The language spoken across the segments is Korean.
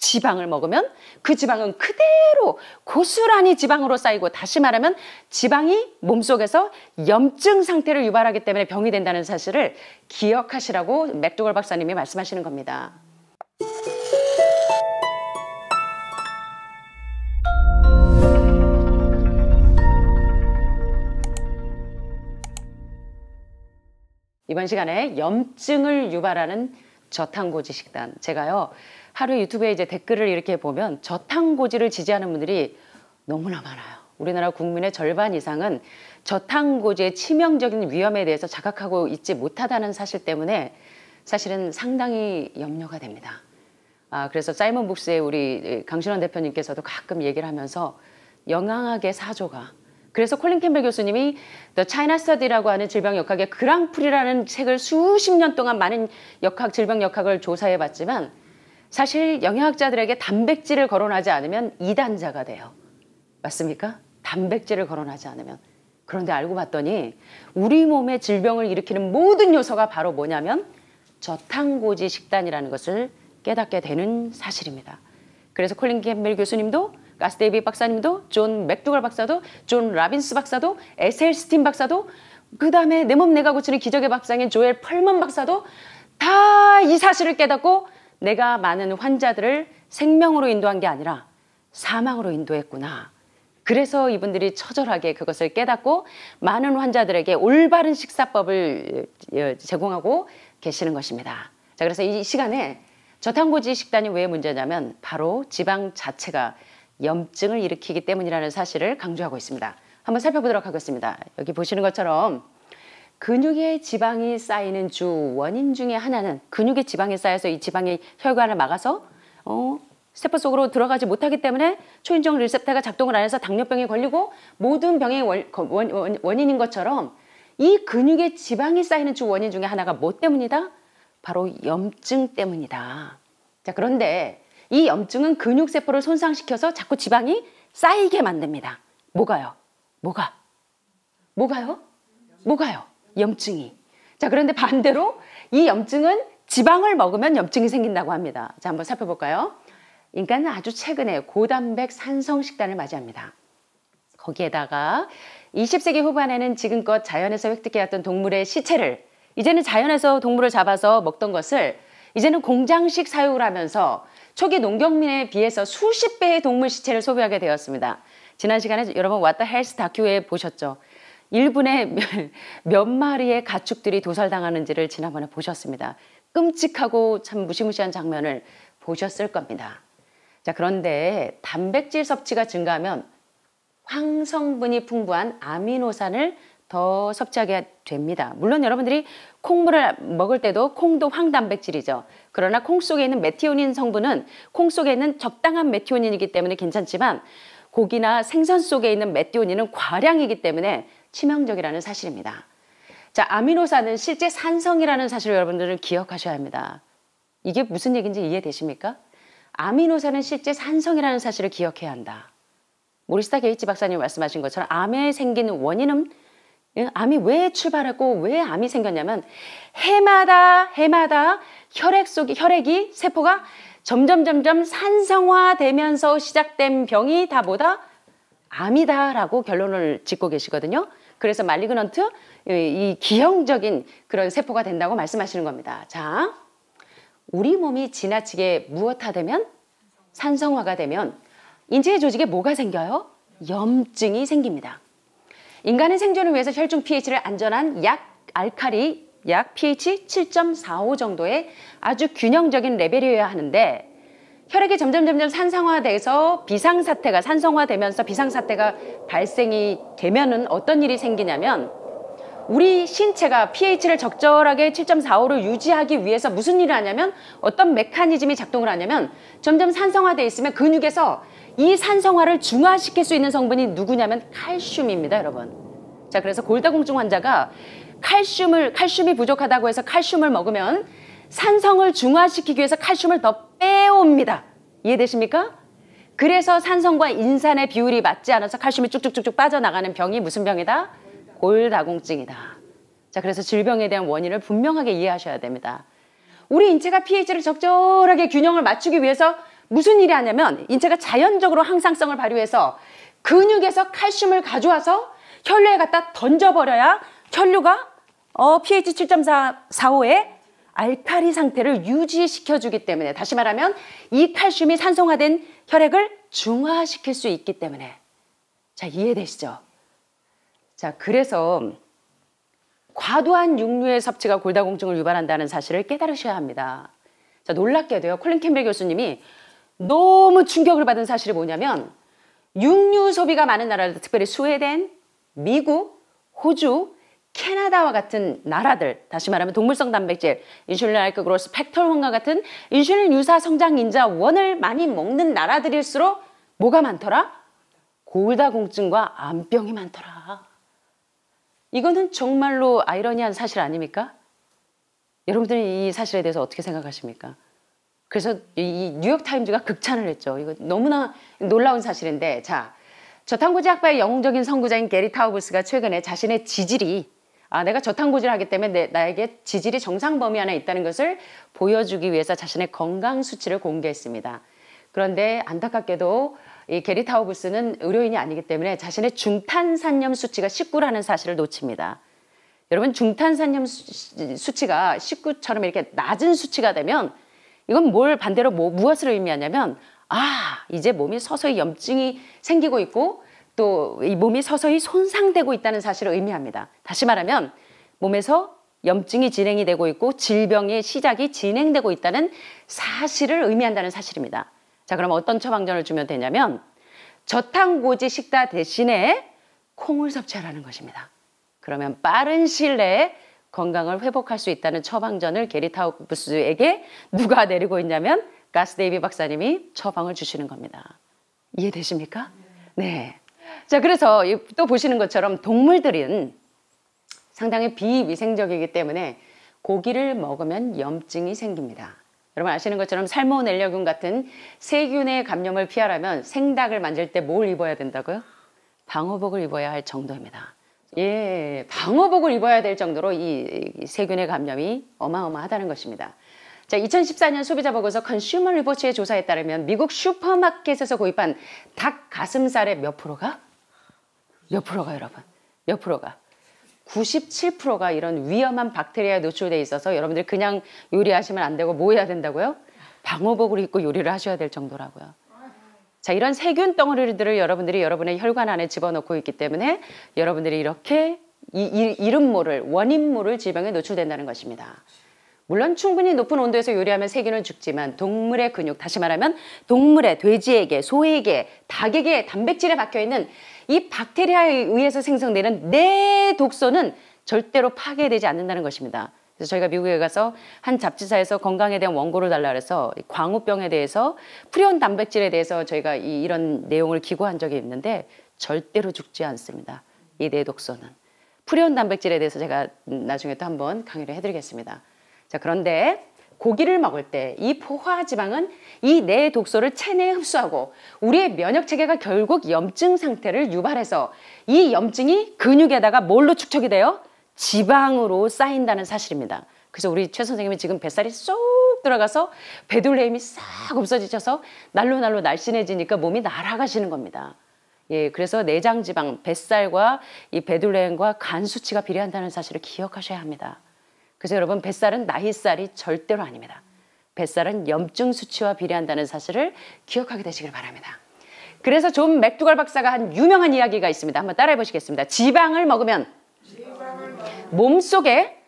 지방을 먹으면 그 지방은 그대로 고스란히 지방으로 쌓이고, 다시 말하면 지방이 몸속에서 염증 상태를 유발하기 때문에 병이 된다는 사실을 기억하시라고 맥도걸 박사님이 말씀하시는 겁니다. 이번 시간에 염증을 유발하는 저탄고지 식단. 제가요, 하루 유튜브에 이제 댓글을 이렇게 보면 저탄고지를 지지하는 분들이 너무나 많아요. 우리나라 국민의 절반 이상은 저탄고지의 치명적인 위험에 대해서 자각하고 있지 못하다는 사실 때문에 사실은 상당히 염려가 됩니다. 그래서 사이먼 북스의 우리 강신원 대표님께서도 가끔 얘기를 하면서 영양학의 사조가, 그래서 콜린 캠벨 교수님이 The China Study라고 하는 질병역학의 그랑프리라는 책을 수십 년 동안 많은 질병역학을 조사해 봤지만, 사실 영양학자들에게 단백질을 거론하지 않으면 이단자가 돼요. 맞습니까? 단백질을 거론하지 않으면. 그런데 알고 봤더니 우리 몸에 질병을 일으키는 모든 요소가 바로 뭐냐면 저탄고지 식단이라는 것을 깨닫게 되는 사실입니다. 그래서 콜린 캠벨 교수님도, 가스 데이비 박사님도, 존 맥도걸 박사도, 존 라빈스 박사도, 에셀 스틴 박사도, 그 다음에 내 몸 내가 고치는 기적의 박사인 조엘 펄먼 박사도 다 이 사실을 깨닫고 내가 많은 환자들을 생명으로 인도한 게 아니라 사망으로 인도했구나. 그래서 이분들이 처절하게 그것을 깨닫고 많은 환자들에게 올바른 식사법을 제공하고 계시는 것입니다. 자, 그래서 이 시간에 저탄고지 식단이 왜 문제냐면 바로 지방 자체가 염증을 일으키기 때문이라는 사실을 강조하고 있습니다. 한번 살펴보도록 하겠습니다. 여기 보시는 것처럼 근육에 지방이 쌓이는 주 원인 중에 하나는, 근육에 지방이 쌓여서 이 지방이 혈관을 막아서 세포 속으로 들어가지 못하기 때문에 초인종 리셉터가 작동을 안 해서 당뇨병에 걸리고 모든 병의 원인인 것처럼, 이 근육에 지방이 쌓이는 주 원인 중에 하나가 뭐 때문이다? 바로 염증 때문이다. 자, 그런데 이 염증은 근육세포를 손상시켜서 자꾸 지방이 쌓이게 만듭니다. 뭐가요? 뭐가요? 염증이. 자, 그런데 반대로 이 염증은 지방을 먹으면 염증이 생긴다고 합니다. 자, 한번 살펴볼까요? 인간은 아주 최근에 고단백 산성 식단을 맞이합니다. 거기에다가 20세기 후반에는 지금껏 자연에서 획득해왔던 동물의 시체를, 이제는 자연에서 동물을 잡아서 먹던 것을 이제는 공장식 사육을 하면서 초기 농경민에 비해서 수십 배의 동물 시체를 소비하게 되었습니다. 지난 시간에 여러분 왓더 헬스 다큐에 보셨죠? 1분에 몇 마리의 가축들이 도살당하는지를 지난번에 보셨습니다. 끔찍하고 참 무시무시한 장면을 보셨을 겁니다. 자, 그런데 단백질 섭취가 증가하면 황성분이 풍부한 아미노산을 더 섭취하게 됩니다. 물론 여러분들이 콩물을 먹을 때도 콩도 황단백질이죠. 그러나 콩 속에 있는 메티오닌 성분은 콩 속에 있는 적당한 메티오닌이기 때문에 괜찮지만, 고기나 생선 속에 있는 메티오닌은 과량이기 때문에 치명적이라는 사실입니다. 자, 아미노산은 실제 산성이라는 사실을 여러분들은 기억하셔야 합니다. 이게 무슨 얘기인지 이해되십니까? 아미노산은 실제 산성이라는 사실을 기억해야 한다. 모리스타 게이츠 박사님 말씀하신 것처럼 암에 생긴 원인은, 암이 왜 출발했고 왜 암이 생겼냐면 해마다 혈액이 세포가 점점 산성화되면서 시작된 병이 다 뭐다? 암이다라고 결론을 짓고 계시거든요. 그래서 말리그넌트, 이 기형적인 그런 세포가 된다고 말씀하시는 겁니다. 자, 우리 몸이 지나치게 무엇화되면, 산성화가 되면 인체의 조직에 뭐가 생겨요? 염증이 생깁니다. 인간의 생존을 위해서 혈중 pH를 안전한 약 pH 7.45 정도의 아주 균형적인 레벨이어야 하는데, 혈액이 점점 산성화돼서 산성화되면서 비상사태가 발생이 되면은 어떤 일이 생기냐면, 우리 신체가 pH를 적절하게 7.45로 유지하기 위해서 무슨 일을 하냐면, 어떤 메커니즘이 작동을 하냐면, 점점 산성화돼 있으면 근육에서 이 산성화를 중화시킬 수 있는 성분이 누구냐면 칼슘입니다, 여러분. 자, 그래서 골다공증 환자가 칼슘이 부족하다고 해서 칼슘을 먹으면 산성을 중화시키기 위해서 칼슘을 더 빼옵니다. 이해되십니까? 그래서 산성과 인산의 비율이 맞지 않아서 칼슘이 쭉쭉쭉쭉 빠져나가는 병이 무슨 병이다? 골다공증이다. 자, 그래서 질병에 대한 원인을 분명하게 이해하셔야 됩니다. 우리 인체가 pH를 적절하게 균형을 맞추기 위해서 무슨 일이 하냐면 인체가 자연적으로 항상성을 발휘해서 근육에서 칼슘을 가져와서 혈류에 갖다 던져버려야 혈류가 pH 7.45의 알칼리 상태를 유지시켜주기 때문에, 다시 말하면 이 칼슘이 산성화된 혈액을 중화시킬 수 있기 때문에. 자, 이해되시죠? 자, 그래서 과도한 육류의 섭취가 골다공증을 유발한다는 사실을 깨달으셔야 합니다. 자, 놀랍게도요, 콜린 캠벨 교수님이 너무 충격을 받은 사실이 뭐냐면 육류 소비가 많은 나라들, 특별히 스웨덴, 미국, 호주, 캐나다와 같은 나라들, 다시 말하면 동물성 단백질, 인슐린 라이크 그로스 팩터 1과 같은 인슐린 유사 성장 인자 1을 많이 먹는 나라들일수록 뭐가 많더라? 골다공증과 암병이 많더라. 이거는 정말로 아이러니한 사실 아닙니까? 여러분들이 이 사실에 대해서 어떻게 생각하십니까? 그래서 이 뉴욕타임즈가 극찬을 했죠. 이거 너무나 놀라운 사실인데, 자, 저탄고지 학파의 영웅적인 선구자인 게리 타우브스가 최근에 자신의 지질이, 내가 저탄고지를 하기 때문에 나에게 지질이 정상 범위 안에 있다는 것을 보여주기 위해서 자신의 건강 수치를 공개했습니다. 그런데 안타깝게도 이 게리 타우브스는 의료인이 아니기 때문에 자신의 중탄산염 수치가 19라는 사실을 놓칩니다. 여러분, 중탄산염 수치가 19처럼 이렇게 낮은 수치가 되면 이건 뭘 반대로 무엇을 의미하냐면, 이제 몸이 서서히 염증이 생기고 있고 또 이 몸이 서서히 손상되고 있다는 사실을 의미합니다. 다시 말하면 몸에서 염증이 진행이 되고 있고 질병의 시작이 진행되고 있다는 사실을 의미한다는 사실입니다. 자, 그럼 어떤 처방전을 주면 되냐면 저탄고지 식단 대신에 콩을 섭취하라는 것입니다. 그러면 빠른 시일 내에 건강을 회복할 수 있다는 처방전을 게리 타우브스에게 누가 내리고 있냐면 가스 데이비 박사님이 처방을 주시는 겁니다. 이해되십니까? 네. 자, 그래서 또 보시는 것처럼 동물들은 상당히 비위생적이기 때문에 고기를 먹으면 염증이 생깁니다. 여러분 아시는 것처럼 살모넬려균 같은 세균의 감염을 피하려면 생닭을 만질 때 뭘 입어야 된다고요? 방호복을 입어야 할 정도입니다. 예, 방호복을 입어야 될 정도로 이 세균의 감염이 어마어마하다는 것입니다. 자, 2014년 소비자 보고서 컨슈머 리포츠의 조사에 따르면 미국 슈퍼마켓에서 구입한 닭 가슴살의 몇 프로가 여러분? 몇 프로가? 97%가 이런 위험한 박테리아에 노출돼 있어서 여러분들 그냥 요리하시면 안 되고 뭐 해야 된다고요? 방호복을 입고 요리를 하셔야 될 정도라고요. 자, 이런 세균 덩어리들을 여러분들이 여러분의 혈관 안에 집어넣고 있기 때문에 여러분들이 이렇게 이름 모를 원인 모를 질병에 노출된다는 것입니다. 물론 충분히 높은 온도에서 요리하면 세균은 죽지만 동물의 근육, 다시 말하면 동물의 돼지에게, 소에게, 닭에게 단백질에 박혀있는 이 박테리아에 의해서 생성되는 내 독소는 절대로 파괴되지 않는다는 것입니다. 그래서 저희가 미국에 가서 한 잡지사에서 건강에 대한 원고를 달라 그래서 광우병에 대해서 프리온 단백질에 대해서 저희가 이런 내용을 기고한 적이 있는데 절대로 죽지 않습니다. 이 내 독소는. 프리온 단백질에 대해서 제가 나중에 또 한번 강의를 해드리겠습니다. 자, 그런데 고기를 먹을 때 이 포화지방은 이 내 독소를 체내에 흡수하고 우리의 면역체계가 결국 염증 상태를 유발해서 이 염증이 근육에다가 뭘로 축적이 돼요? 지방으로 쌓인다는 사실입니다. 그래서 우리 최 선생님이 지금 뱃살이 쏙 들어가서 배둘레임이 싹 없어지셔서 날로 날씬해지니까 몸이 날아가시는 겁니다. 예, 그래서 내장지방, 뱃살과 이 배둘레임과 간 수치가 비례한다는 사실을 기억하셔야 합니다. 그래서 여러분 뱃살은 나이살이 절대로 아닙니다. 뱃살은 염증 수치와 비례한다는 사실을 기억하게 되시길 바랍니다. 그래서 존 맥두갈 박사가 한 유명한 이야기가 있습니다. 한번 따라해 보시겠습니다. 지방을 먹으면 몸속에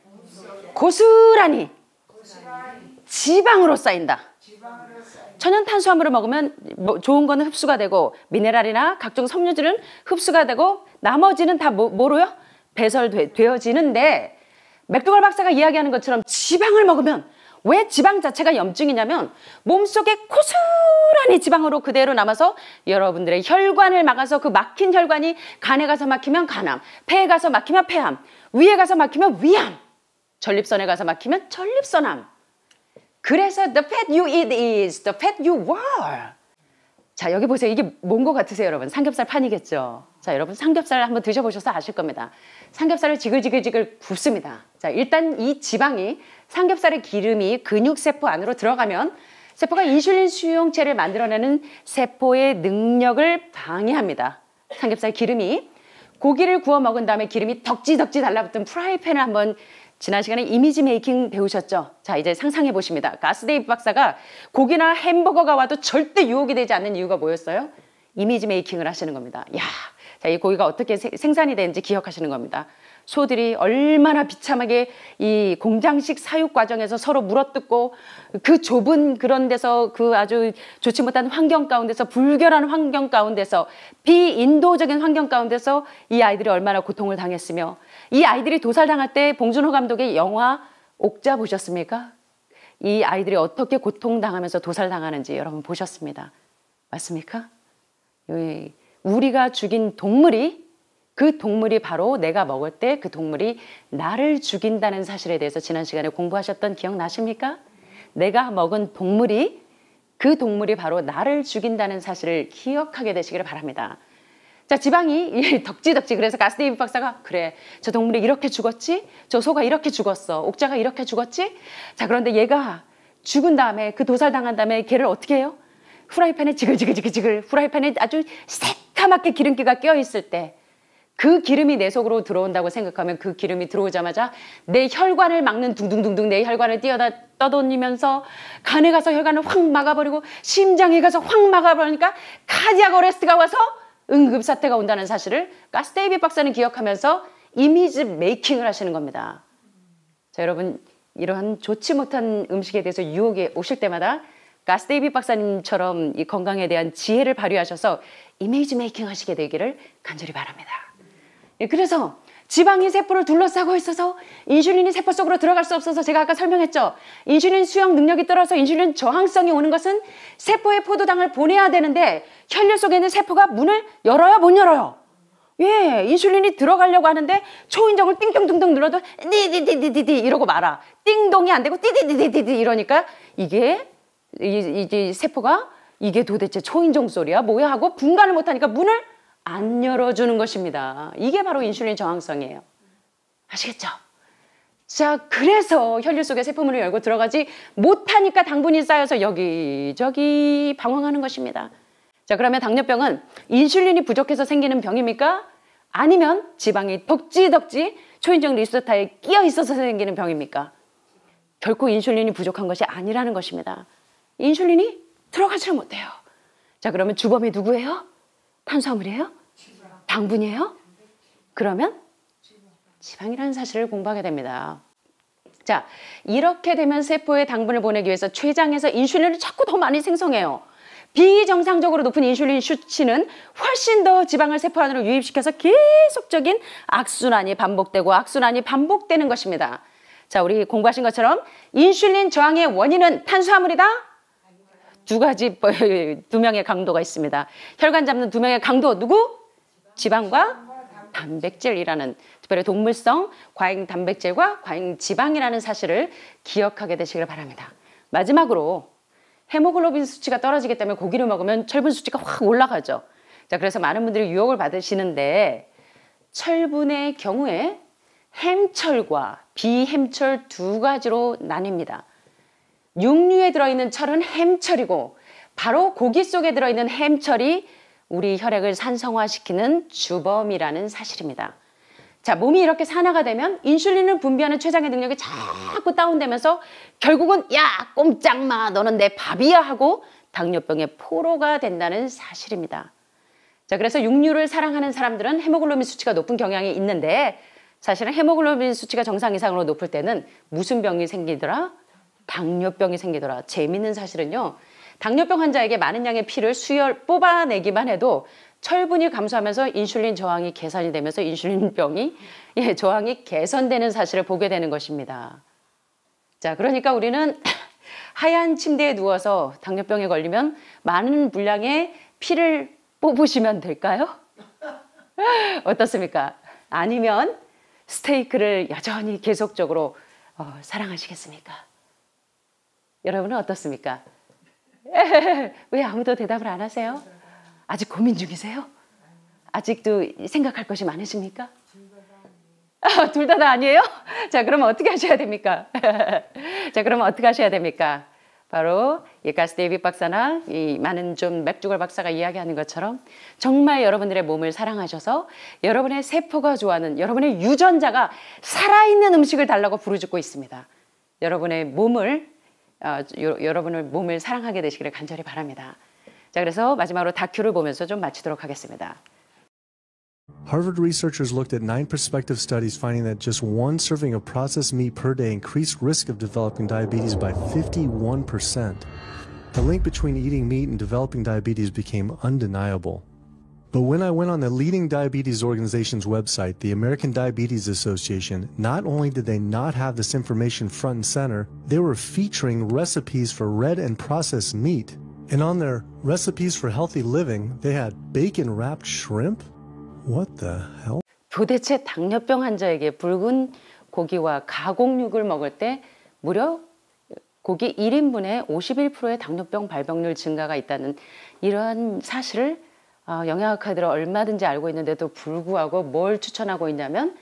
고스란히 지방으로 쌓인다. 천연 탄수화물을 먹으면 좋은 거는 흡수가 되고 미네랄이나 각종 섬유질은 흡수가 되고 나머지는 다 뭐로요? 배설되어지는데 맥두갈 박사가 이야기하는 것처럼 지방을 먹으면 왜 지방 자체가 염증이냐면 몸속에 고스란히 지방으로 그대로 남아서 여러분들의 혈관을 막아서 그 막힌 혈관이 간에 가서 막히면 간암, 폐에 가서 막히면 폐암, 위에 가서 막히면 위암, 전립선에 가서 막히면 전립선암. 그래서 the fat you eat is the fat you were. 자, 여기 보세요. 이게 뭔 것 같으세요, 여러분? 삼겹살 판이겠죠? 자, 여러분 삼겹살 한번 드셔보셔서 아실 겁니다. 삼겹살을 지글지글 굽습니다. 자, 일단 이 지방이 삼겹살의 기름이 근육세포 안으로 들어가면 세포가 인슐린 수용체를 만들어내는 세포의 능력을 방해합니다. 삼겹살 기름이. 고기를 구워 먹은 다음에 기름이 덕지덕지 달라붙은 프라이팬을 한번 지난 시간에 이미지 메이킹 배우셨죠? 자, 이제 상상해 보십니다. 가스데이비 박사가 고기나 햄버거가 와도 절대 유혹이 되지 않는 이유가 뭐였어요? 이미지 메이킹을 하시는 겁니다. 야, 자, 이 고기가 어떻게 생산이 되는지 기억하시는 겁니다. 소들이 얼마나 비참하게 이 공장식 사육 과정에서 서로 물어뜯고 그 좁은 그런 데서 그 아주 좋지 못한 환경 가운데서 불결한 환경 가운데서 비인도적인 환경 가운데서 이 아이들이 얼마나 고통을 당했으며 이 아이들이 도살당할 때 봉준호 감독의 영화 옥자 보셨습니까? 이 아이들이 어떻게 고통당하면서 도살당하는지 여러분 보셨습니다. 맞습니까? 우리가 죽인 동물이 그 동물이 바로 내가 먹을 때 그 동물이 나를 죽인다는 사실에 대해서 지난 시간에 공부하셨던 기억 나십니까? 내가 먹은 동물이 그 동물이 바로 나를 죽인다는 사실을 기억하게 되시기를 바랍니다. 자, 지방이 덕지덕지 그래서 가스데이비 박사가 그래 저 동물이 이렇게 죽었지? 저 소가 이렇게 죽었어. 옥자가 이렇게 죽었지? 자, 그런데 얘가 죽은 다음에 그 도살당한 다음에 걔를 어떻게 해요? 후라이팬에 지글지글 후라이팬에 아주 새까맣게 기름기가 껴있을 때 그 기름이 내 속으로 들어온다고 생각하면 그 기름이 들어오자마자 내 혈관을 막는 둥둥둥둥 내 혈관을 떠돌리면서 간에 가서 혈관을 확 막아버리고 심장에 가서 확 막아버리니까 카디악 어레스트가 와서 응급사태가 온다는 사실을 가스데이비 박사는 기억하면서 이미지 메이킹을 하시는 겁니다. 자, 여러분 이러한 좋지 못한 음식에 대해서 유혹이 오실 때마다 가스데이비 박사님처럼 이 건강에 대한 지혜를 발휘하셔서 이미지 메이킹 하시게 되기를 간절히 바랍니다. 그래서 지방이 세포를 둘러싸고 있어서 인슐린이 세포 속으로 들어갈 수 없어서 제가 아까 설명했죠. 인슐린 수용 능력이 떨어져 인슐린 저항성이 오는 것은 세포에 포도당을 보내야 되는데 혈류 속에 있는 세포가 문을 열어요? 못 열어요? 예, 인슐린이 들어가려고 하는데 초인종을 띵띵띵띵 눌러도 디디디디디 이러고 말아. 띵동이 안 되고 디디디디디 이러니까 이게 이 세포가 이게 도대체 초인종 소리야? 뭐야? 하고 분간을 못하니까 문을 안 열어주는 것입니다. 이게 바로 인슐린 저항성이에요. 아시겠죠? 자, 그래서 혈류 속에 세포문을 열고 들어가지 못하니까 당분이 쌓여서 여기저기 방황하는 것입니다. 자, 그러면 당뇨병은 인슐린이 부족해서 생기는 병입니까? 아니면 지방이 덕지덕지 초인종 리셉터에 끼어 있어서 생기는 병입니까? 결코 인슐린이 부족한 것이 아니라는 것입니다. 인슐린이 들어가지를 못해요. 자, 그러면 주범이 누구예요? 탄수화물이에요? 당분이에요? 그러면 지방이라는 사실을 공부하게 됩니다. 자, 이렇게 되면 세포에 당분을 보내기 위해서 췌장에서 인슐린을 자꾸 더 많이 생성해요. 비정상적으로 높은 인슐린 수치는 훨씬 더 지방을 세포 안으로 유입시켜서 계속적인 악순환이 반복되는 것입니다. 자, 우리 공부하신 것처럼 인슐린 저항의 원인은 탄수화물이다? 두 명의 강도가 있습니다. 혈관 잡는 두 명의 강도 누구? 지방과 단백질이라는 특별히 동물성 과잉 단백질과 과잉 지방이라는 사실을 기억하게 되시길 바랍니다. 마지막으로 헤모글로빈 수치가 떨어지기 때문에 고기를 먹으면 철분 수치가 확 올라가죠. 자, 그래서 많은 분들이 유혹을 받으시는데 철분의 경우에 햄철과 비햄철 두 가지로 나뉩니다. 육류에 들어있는 철은 햄철이고 바로 고기 속에 들어있는 햄철이 우리 혈액을 산성화시키는 주범이라는 사실입니다. 자, 몸이 이렇게 산화가 되면 인슐린을 분비하는 췌장의 능력이 자꾸 다운되면서 결국은 야 꼼짝마 너는 내 밥이야 하고 당뇨병의 포로가 된다는 사실입니다. 자, 그래서 육류를 사랑하는 사람들은 헤모글로빈 수치가 높은 경향이 있는데 사실은 헤모글로빈 수치가 정상 이상으로 높을 때는 무슨 병이 생기더라? 당뇨병이 생기더라. 재밌는 사실은요. 당뇨병 환자에게 많은 양의 피를 수혈 뽑아내기만 해도 철분이 감소하면서 인슐린 저항이 개선이 되면서 인슐린병이 저항이 개선되는 사실을 보게 되는 것입니다. 자, 그러니까 우리는 하얀 침대에 누워서 당뇨병에 걸리면 많은 분량의 피를 뽑으시면 될까요? 어떻습니까? 아니면 스테이크를 여전히 계속적으로 사랑하시겠습니까? 여러분은 어떻습니까? 왜 아무도 대답을 안 하세요? 아직 고민 중이세요? 아직도 생각할 것이 많으십니까? 둘 다 아니에요? 자, 그러면 어떻게 하셔야 됩니까? 자, 그러면 어떻게 하셔야 됩니까? 바로 이 가스 데이빗 박사나 이 많은 좀 맥주걸 박사가 이야기하는 것처럼 정말 여러분들의 몸을 사랑하셔서 여러분의 세포가 좋아하는 여러분의 유전자가 살아있는 음식을 달라고 부르짖고 있습니다. 여러분의 몸을 여러분의 몸을 사랑하게 되시기를 간절히 바랍니다. 자, 그래서 마지막으로 다큐를 보면서 좀 마치도록 하겠습니다. Harvard researchers looked at 9 prospective studies finding that just one serving of processed meat per day increased risk of developing diabetes by 51%. The link between eating meat and developing diabetes became undeniable. But when I went on the leading diabetes organization's website, the American Diabetes Association, not only did they not have this information front and center, they were featuring recipes for red and processed meat. And on their recipes for healthy living, they had bacon-wrapped shrimp? What the hell? 도대체 당뇨병 환자에게 붉은 고기와 가공육을 먹을 때 무려 고기 1인분에 51%의 당뇨병 발병률 증가가 있다는 이러한 사실을 영양학회들은 얼마든지 알고 있는데도 불구하고 뭘 추천하고 있냐면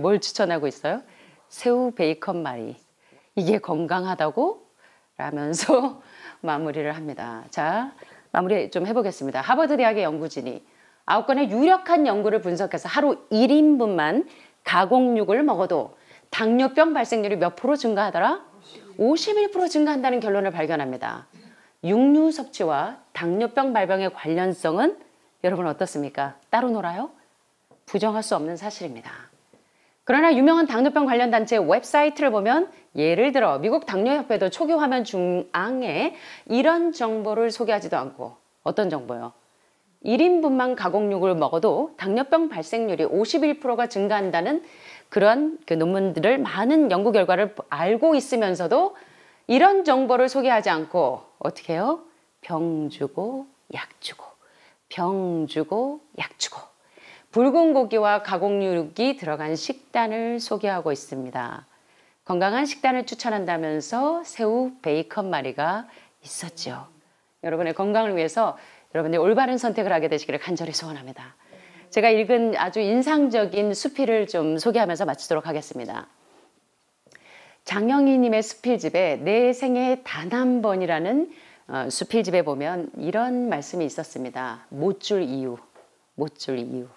뭘 추천하고 있어요? 새우 베이컨 말이 이게 건강하다고 라면서 마무리를 합니다. 자, 마무리 좀 해보겠습니다. 하버드 대학의 연구진이 9건의 유력한 연구를 분석해서 하루 1인분만 가공육을 먹어도 당뇨병 발생률이 몇 프로 증가하더라? 51% 증가한다는 결론을 발견합니다. 육류 섭취와 당뇨병 발병의 관련성은 여러분 어떻습니까? 따로 놀아요? 부정할 수 없는 사실입니다. 그러나 유명한 당뇨병 관련 단체의 웹사이트를 보면 예를 들어 미국 당뇨협회도 초기 화면 중앙에 이런 정보를 소개하지도 않고 어떤 정보요? 1인분만 가공육을 먹어도 당뇨병 발생률이 51%가 증가한다는 그런 논문들을 많은 연구 결과를 알고 있으면서도 이런 정보를 소개하지 않고 어떻게 해요? 병 주고 약 주고 병 주고 약 주고 붉은 고기와 가공육이 들어간 식단을 소개하고 있습니다. 건강한 식단을 추천한다면서 새우 베이컨 말이가 있었죠. 여러분의 건강을 위해서 여러분들이 올바른 선택을 하게 되시기를 간절히 소원합니다. 제가 읽은 아주 인상적인 수필을 좀 소개하면서 마치도록 하겠습니다. 장영희님의 수필집에 내 생애 단 한 번이라는 수필집에 보면 이런 말씀이 있었습니다. 못 줄 이유, 못 줄 이유.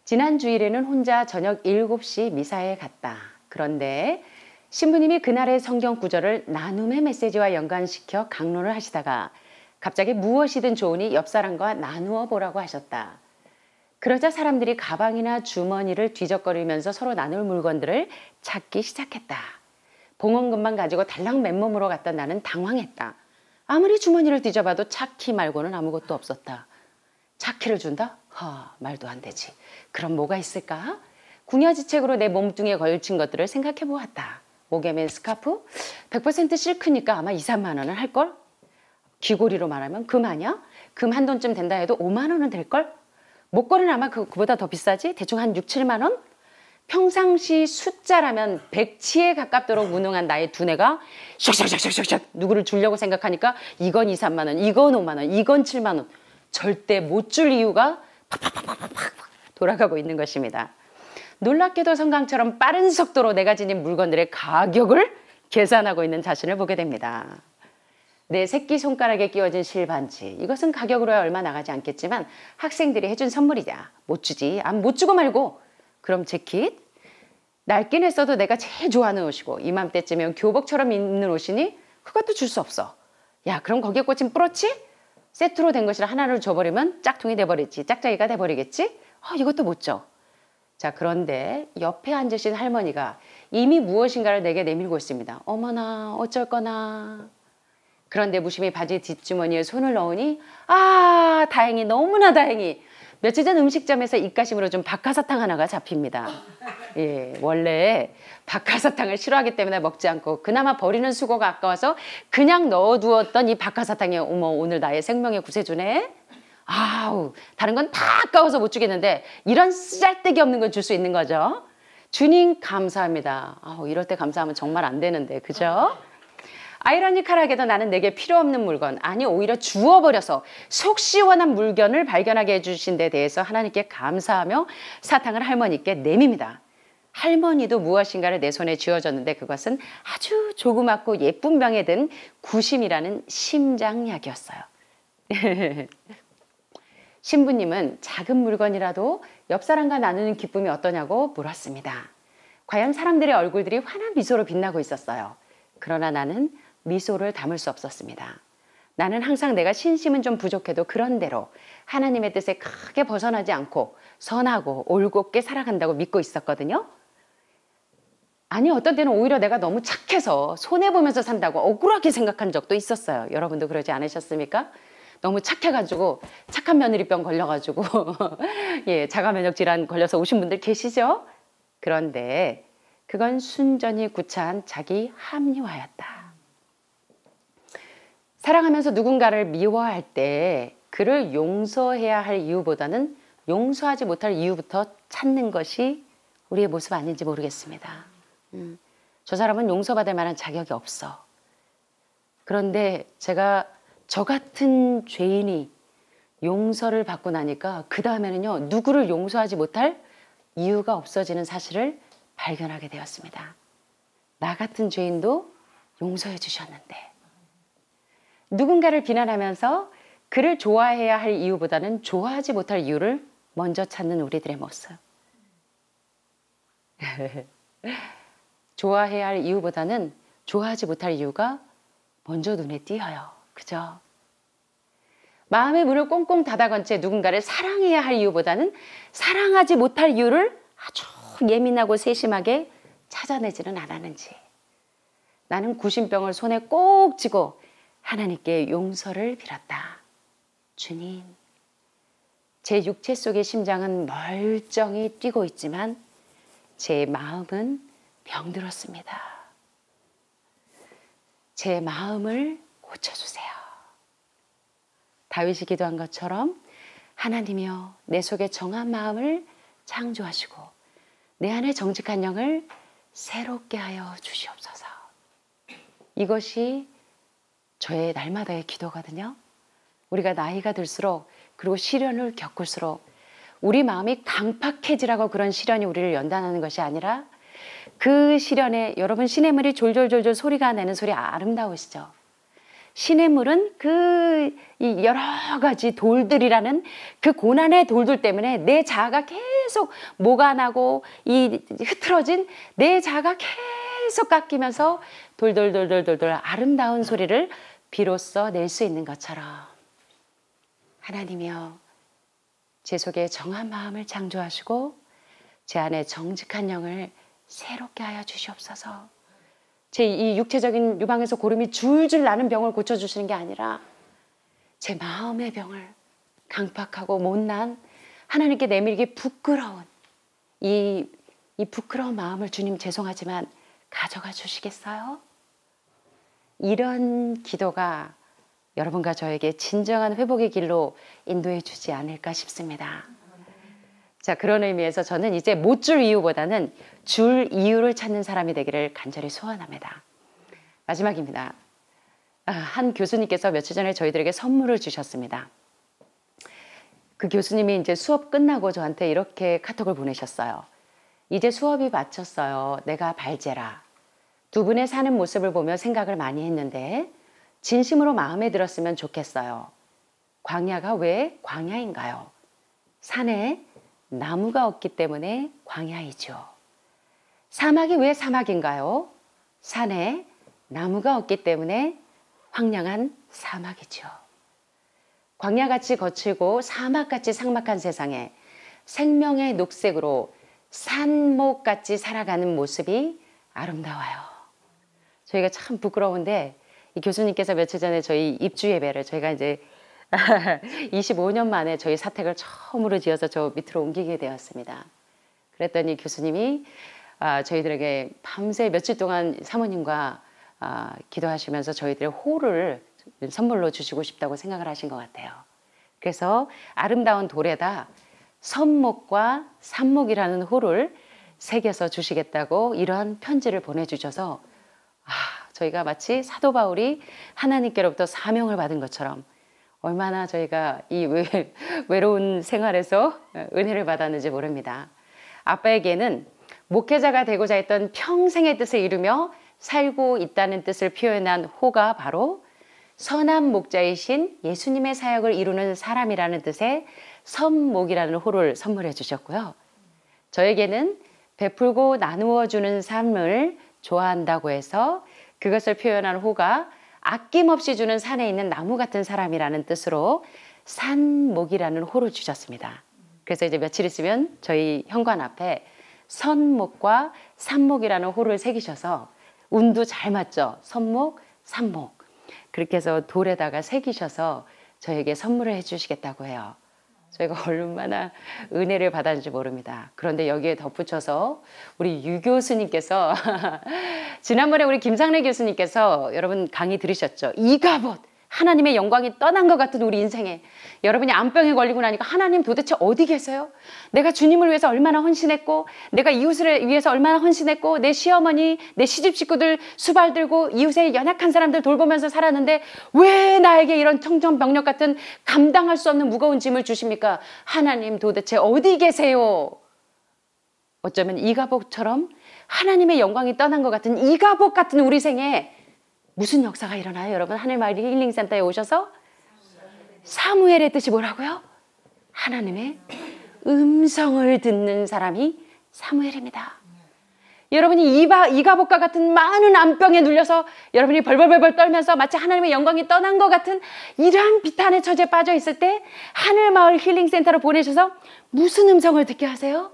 지난 주일에는 혼자 저녁 7시 미사에 갔다. 그런데 신부님이 그날의 성경 구절을 나눔의 메시지와 연관시켜 강론을 하시다가 갑자기 무엇이든 좋으니 옆 사람과 나누어 보라고 하셨다. 그러자 사람들이 가방이나 주머니를 뒤적거리면서 서로 나눌 물건들을 찾기 시작했다. 봉헌금만 가지고 달랑 맨몸으로 갔던 나는 당황했다. 아무리 주머니를 뒤져봐도 차키 말고는 아무것도 없었다. 차키를 준다? 말도 안 되지. 그럼 뭐가 있을까? 궁여지책으로 내 몸뚱이에 걸친 것들을 생각해 보았다. 목에 맨 스카프? 100% 실크니까 아마 2, 3만 원은 할걸? 귀고리로 말하면 금 아니야? 금 한 돈쯤 된다 해도 5만 원은 될걸? 목걸이는 아마 그보다 더 비싸지? 대충 한 6, 7만 원? 평상시 숫자라면 100치에 가깝도록 무능한 나의 두뇌가 샥샥샥샥샥 누구를 주려고 생각하니까 이건 2, 3만 원, 이건 5만 원, 이건 7만 원. 절대 못 줄 이유가 팍팍팍팍팍 돌아가고 있는 것입니다. 놀랍게도 성강처럼 빠른 속도로 내가 지닌 물건들의 가격을 계산하고 있는 자신을 보게 됩니다. 내 새끼손가락에 끼워진 실반지. 이것은 가격으로야 얼마 나가지 않겠지만 학생들이 해준 선물이자. 못 주지. 못 주고 말고. 그럼 재킷? 낡긴 했어도 내가 제일 좋아하는 옷이고 이맘때쯤이면 교복처럼 입는 옷이니 그것도 줄 수 없어. 야, 그럼 거기에 꽂힌 브로치? 세트로 된 것이라 하나를 줘버리면 짝퉁이 돼버리지. 짝짝이가 돼버리겠지? 이것도 못 줘. 자, 그런데 옆에 앉으신 할머니가 이미 무엇인가를 내게 내밀고 있습니다. 어머나 어쩔 거나. 그런데 무심히 바지 뒷주머니에 손을 넣으니 다행히 너무나 다행히 며칠 전 음식점에서 입가심으로 준 박하사탕 하나가 잡힙니다. 예, 원래 박하사탕을 싫어하기 때문에 먹지 않고 그나마 버리는 수고가 아까워서 그냥 넣어두었던 이 박하사탕이 어머 오늘 나의 생명의 구세주네. 다른 건 다 아까워서 못 주겠는데 이런 쓰잘데기 없는 건 줄 수 있는 거죠. 주님 감사합니다. 이럴 때 감사하면 정말 안 되는데 그죠? 아이러니컬하게도 나는 내게 필요 없는 물건, 아니 오히려 주워버려서 속 시원한 물건을 발견하게 해주신 데 대해서 하나님께 감사하며 사탕을 할머니께 내밉니다. 할머니도 무엇인가를 내 손에 쥐어줬는데 그것은 아주 조그맣고 예쁜 병에 든 구심이라는 심장약이었어요. 신부님은 작은 물건이라도 옆 사람과 나누는 기쁨이 어떠냐고 물었습니다. 과연 사람들의 얼굴들이 환한 미소로 빛나고 있었어요. 그러나 나는 미소를 담을 수 없었습니다. 나는 항상 내가 신심은 좀 부족해도 그런대로 하나님의 뜻에 크게 벗어나지 않고 선하고 올곧게 살아간다고 믿고 있었거든요. 아니 어떤 때는 오히려 내가 너무 착해서 손해보면서 산다고 억울하게 생각한 적도 있었어요. 여러분도 그러지 않으셨습니까? 너무 착해가지고 착한 며느리병 걸려가지고 예, 자가면역 질환 걸려서 오신 분들 계시죠? 그런데 그건 순전히 구차한 자기 합리화였다. 사랑하면서 누군가를 미워할 때 그를 용서해야 할 이유보다는 용서하지 못할 이유부터 찾는 것이 우리의 모습 아닌지 모르겠습니다. 저 사람은 용서받을 만한 자격이 없어. 그런데 제가 저 같은 죄인이 용서를 받고 나니까 그 다음에는요, 누구를 용서하지 못할 이유가 없어지는 사실을 발견하게 되었습니다. 나 같은 죄인도 용서해 주셨는데. 누군가를 비난하면서 그를 좋아해야 할 이유보다는 좋아하지 못할 이유를 먼저 찾는 우리들의 모습. 좋아해야 할 이유보다는 좋아하지 못할 이유가 먼저 눈에 띄어요. 그죠? 마음의 문을 꽁꽁 닫아건 채 누군가를 사랑해야 할 이유보다는 사랑하지 못할 이유를 아주 예민하고 세심하게 찾아내지는 않았는지. 나는 구신병을 손에 꼭 쥐고 하나님께 용서를 빌었다. 주님, 제 육체 속의 심장은 멀쩡히 뛰고 있지만 제 마음은 병들었습니다. 제 마음을 고쳐주세요. 다윗이 기도한 것처럼 하나님이여 내 속에 정한 마음을 창조하시고 내 안에 정직한 영을 새롭게 하여 주시옵소서. 이것이 저의 날마다의 기도거든요. 우리가 나이가 들수록 그리고 시련을 겪을수록 우리 마음이 강팍해지라고 그런 시련이 우리를 연단하는 것이 아니라 그 시련에 여러분 시냇물이 졸졸졸졸 소리가 내는 소리 아름다우시죠? 시냇물은 그 여러 가지 돌들이라는 그 고난의 돌들 때문에 내 자아가 계속 모가나고 이 흐트러진 내 자아가 계속 깎이면서 돌돌돌돌돌돌 아름다운 소리를 비로소 낼 수 있는 것처럼 하나님이여 제 속에 정한 마음을 창조하시고 제 안에 정직한 영을 새롭게 하여 주시옵소서. 제 이 육체적인 유방에서 고름이 줄줄 나는 병을 고쳐주시는 게 아니라 제 마음의 병을 강팍하고 못난 하나님께 내밀기 부끄러운 이 부끄러운 마음을 주님 죄송하지만 가져가 주시겠어요? 이런 기도가 여러분과 저에게 진정한 회복의 길로 인도해 주지 않을까 싶습니다. 자, 그런 의미에서 저는 이제 못 줄 이유보다는 줄 이유를 찾는 사람이 되기를 간절히 소원합니다. 마지막입니다. 한 교수님께서 며칠 전에 저희들에게 선물을 주셨습니다. 그 교수님이 이제 수업 끝나고 저한테 이렇게 카톡을 보내셨어요. 이제 수업이 마쳤어요. 내가 발제라. 두 분의 사는 모습을 보며 생각을 많이 했는데 진심으로 마음에 들었으면 좋겠어요. 광야가 왜 광야인가요? 산에 나무가 없기 때문에 광야이죠. 사막이 왜 사막인가요? 산에 나무가 없기 때문에 황량한 사막이죠. 광야같이 거칠고 사막같이 삭막한 세상에 생명의 녹색으로 산목같이 살아가는 모습이 아름다워요. 저희가 참 부끄러운데 이 교수님께서 며칠 전에 저희 입주 예배를 저희가 이제 25년 만에 저희 사택을 처음으로 지어서 저 밑으로 옮기게 되었습니다. 그랬더니 교수님이 저희들에게 밤새 며칠 동안 사모님과 기도하시면서 저희들의 홀을 선물로 주시고 싶다고 생각을 하신 것 같아요. 그래서 아름다운 돌에다 선목과 산목이라는 홀을 새겨서 주시겠다고 이러한 편지를 보내주셔서 저희가 마치 사도 바울이 하나님께로부터 사명을 받은 것처럼 얼마나 저희가 이 외로운 생활에서 은혜를 받았는지 모릅니다. 아빠에게는 목회자가 되고자 했던 평생의 뜻을 이루며 살고 있다는 뜻을 표현한 호가 바로 선한 목자이신 예수님의 사역을 이루는 사람이라는 뜻의 선목이라는 호를 선물해 주셨고요. 저에게는 베풀고 나누어 주는 삶을 좋아한다고 해서 그것을 표현한 호가 아낌없이 주는 산에 있는 나무 같은 사람이라는 뜻으로 산목이라는 호를 주셨습니다. 그래서 이제 며칠 있으면 저희 현관 앞에 선목과 산목이라는 호를 새기셔서 운도 잘 맞죠? 선목, 산목. 그렇게 해서 돌에다가 새기셔서 저에게 선물을 해주시겠다고 해요. 저희가 얼마나 은혜를 받았는지 모릅니다. 그런데 여기에 덧붙여서 우리 유 교수님께서 지난번에 우리 김상래 교수님께서 여러분 강의 들으셨죠? 이가봇 하나님의 영광이 떠난 것 같은 우리 인생에 여러분이 암병에 걸리고 나니까 하나님 도대체 어디 계세요? 내가 주님을 위해서 얼마나 헌신했고 내가 이웃을 위해서 얼마나 헌신했고 내 시어머니, 내 시집 식구들 수발 들고 이웃의 연약한 사람들 돌보면서 살았는데 왜 나에게 이런 청정병력 같은 감당할 수 없는 무거운 짐을 주십니까? 하나님 도대체 어디 계세요? 어쩌면 이가복처럼 하나님의 영광이 떠난 것 같은 이가복 같은 우리 생에 무슨 역사가 일어나요? 여러분 하늘마을 힐링센터에 오셔서 사무엘의 뜻이 뭐라고요? 하나님의 음성을 듣는 사람이 사무엘입니다. 여러분이 이가복과 같은 많은 암병에 눌려서 여러분이 벌벌벌 떨면서 마치 하나님의 영광이 떠난 것 같은 이러한 비탄의 처지에 빠져 있을 때 하늘마을 힐링센터로 보내셔서 무슨 음성을 듣게 하세요?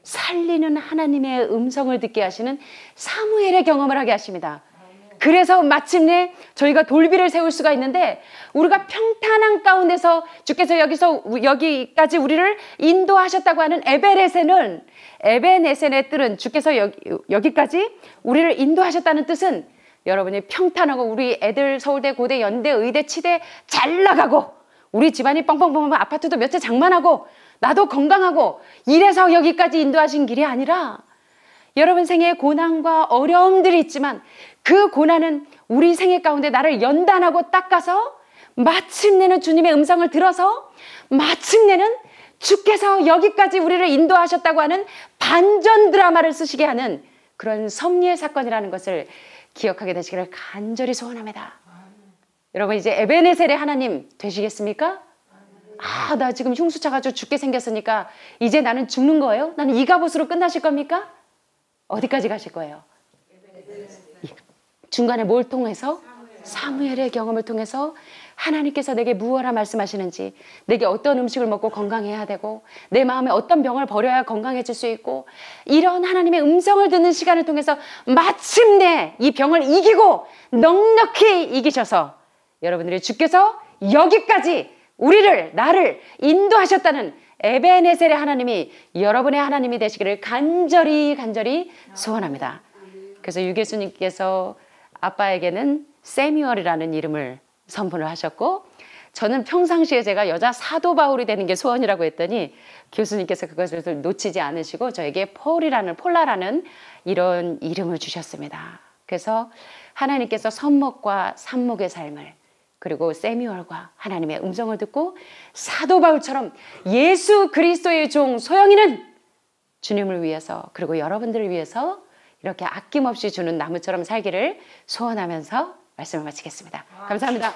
살리는 하나님의 음성을 듣게 하시는 사무엘의 경험을 하게 하십니다. 그래서 마침내 저희가 돌비를 세울 수가 있는데 우리가 평탄한 가운데서 주께서 여기까지 우리를 인도하셨다고 하는 에베네센의 뜻은 주께서 여기까지 우리를 인도하셨다는 뜻은 여러분이 평탄하고 우리 애들 서울대, 고대, 연대, 의대, 치대 잘 나가고 우리 집안이 뻥뻥뻥 아파트도 몇 채 장만하고 나도 건강하고 이래서 여기까지 인도하신 길이 아니라 여러분 생애에 고난과 어려움들이 있지만 그 고난은 우리 생애 가운데 나를 연단하고 닦아서 마침내는 주님의 음성을 들어서 마침내는 주께서 여기까지 우리를 인도하셨다고 하는 반전 드라마를 쓰시게 하는 그런 섭리의 사건이라는 것을 기억하게 되시기를 간절히 소원합니다. 여러분 이제 에베네셀의 하나님 되시겠습니까? 아, 나 지금 흉수 차가지고 죽게 생겼으니까 이제 나는 죽는 거예요? 나는 이가봇으로 끝나실 겁니까? 어디까지 가실 거예요? 중간에 뭘 통해서? 사무엘의 경험을 통해서 하나님께서 내게 무엇라 말씀하시는지, 내게 어떤 음식을 먹고 건강해야 되고 내 마음에 어떤 병을 버려야 건강해질 수 있고, 이런 하나님의 음성을 듣는 시간을 통해서 마침내 이 병을 이기고 넉넉히 이기셔서 여러분들이 주께서 여기까지 나를 인도하셨다는 에베네셀의 하나님이 여러분의 하나님이 되시기를 간절히 소원합니다. 그래서 유 교수님께서 아빠에게는 세뮤얼이라는 이름을 선포를 하셨고, 저는 평상시에 제가 여자 사도 바울이 되는 게 소원이라고 했더니 교수님께서 그것을 놓치지 않으시고 저에게 폴라라는 이런 이름을 주셨습니다. 그래서 하나님께서 선목과 산목의 삶을, 그리고 세뮤얼과 하나님의 음성을 듣고 사도 바울처럼 예수 그리스도의 종 소영이는 주님을 위해서, 그리고 여러분들을 위해서 이렇게 아낌없이 주는 나무처럼 살기를 소원하면서 말씀을 마치겠습니다. 감사합니다.